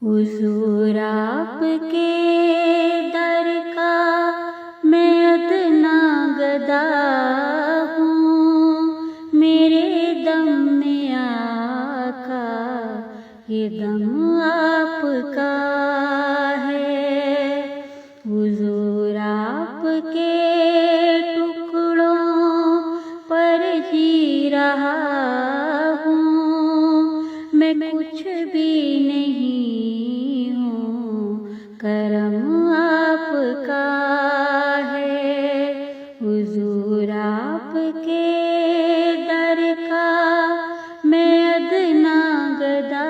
حضور آپ کے در کا میں ادنا گدا ہوں، میرے دم میں آقا یہ دم آپ کا ہے۔ حضور آپ کے ٹکڑوں پر جی رہا ہوں، میں کچھ بھی نہیں ہوں، کرم آپ کا ہے۔ حضور آپ کے در کا میں ادنا گدا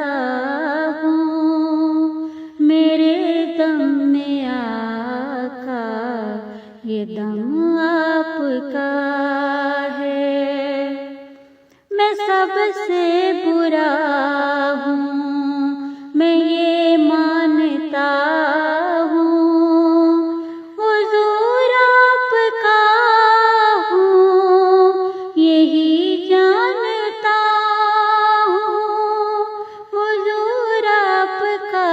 ہوں، میرے دم میں آقا یہ دم آپ کا ہے۔ میں سب سے برا ہوں، میں یہ مانتا ہوں، حضور آپ کا ہوں یہی جانتا ہوں، حضور آپ کا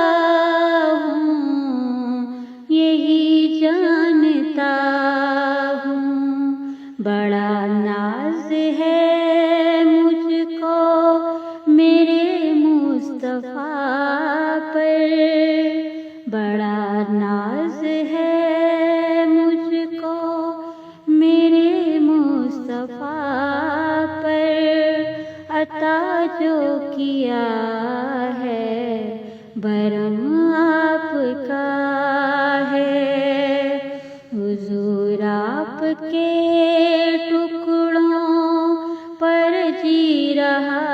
ہوں یہی جانتا ہوں۔ بڑا ناز ہے مجھ کو میرے مصطفیٰ پر، بڑا ناز ہے مجھ کو میرے مصطفیٰ پر، عطا جو کیا ہے برم آپ کا ہے۔ حضور آپ کے ٹکڑوں پر جی رہا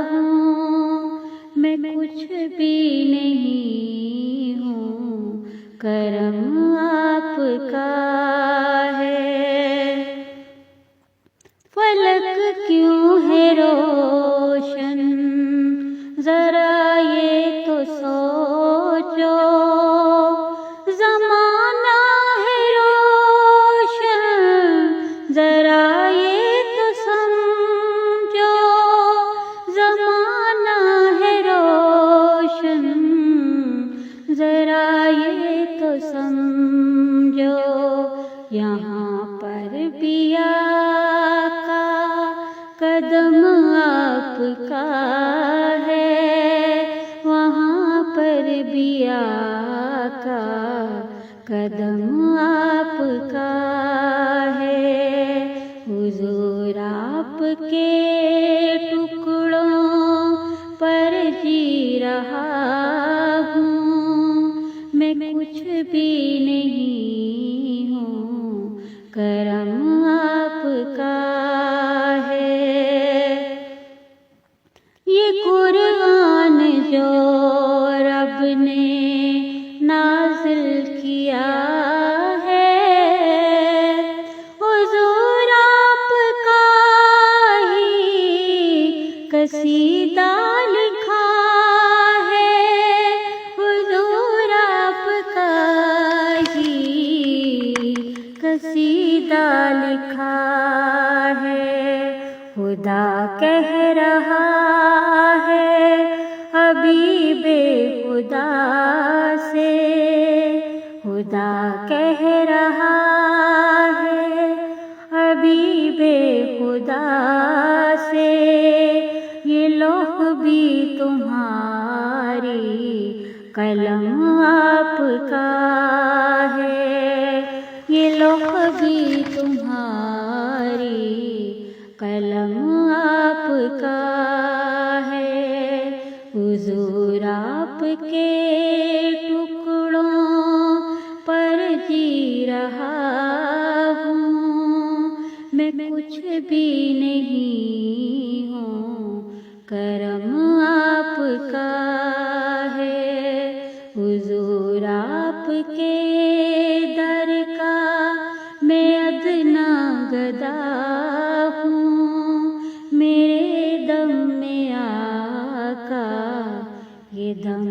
ہوں، میں کچھ بھی نہیں ہوں، کرم آپ کا ہے۔ فلک کیوں ہے روشن ذرا یہ تو سوچو، زمانہ ہے روشن ذرا یہ تو سمجھو، زمانہ ہے روشن ذرا یہ تو سمجھو، یہاں پر بھی آقا قدم آپ کا ہے، وہاں پر بھی آقا قدم آپ کا ہے۔ حضور آپ کے ٹکڑوں پر جی رہا ہوں، میں کچھ بھی نہیں ہوں، کرم آپ کا ہے۔ یہ قرآن جو رب نے نازل کیا ہے، حضور آپ کا ہی قصیدہ لکھا ہے، حضور آپ کا ہی قصیدہ لکھا ہے۔ خدا کہہ رہا ہے حبیب خدا سے، خدا کہہ رہا ہے حبیب خدا سے، یہ لوح بھی تمہاری قلم آپ کا ہے، یہ لوح بھی تمہاری قلم آپ کا ہے۔ حضور آپ کے ٹکڑوں پر جی رہا ہوں، میں کچھ بھی نہیں ہوں، کرم آپ کا ہے۔ حضور آپ کے در کا میں ادنا گدا ہوں، میرے دم میں آقا یہ دم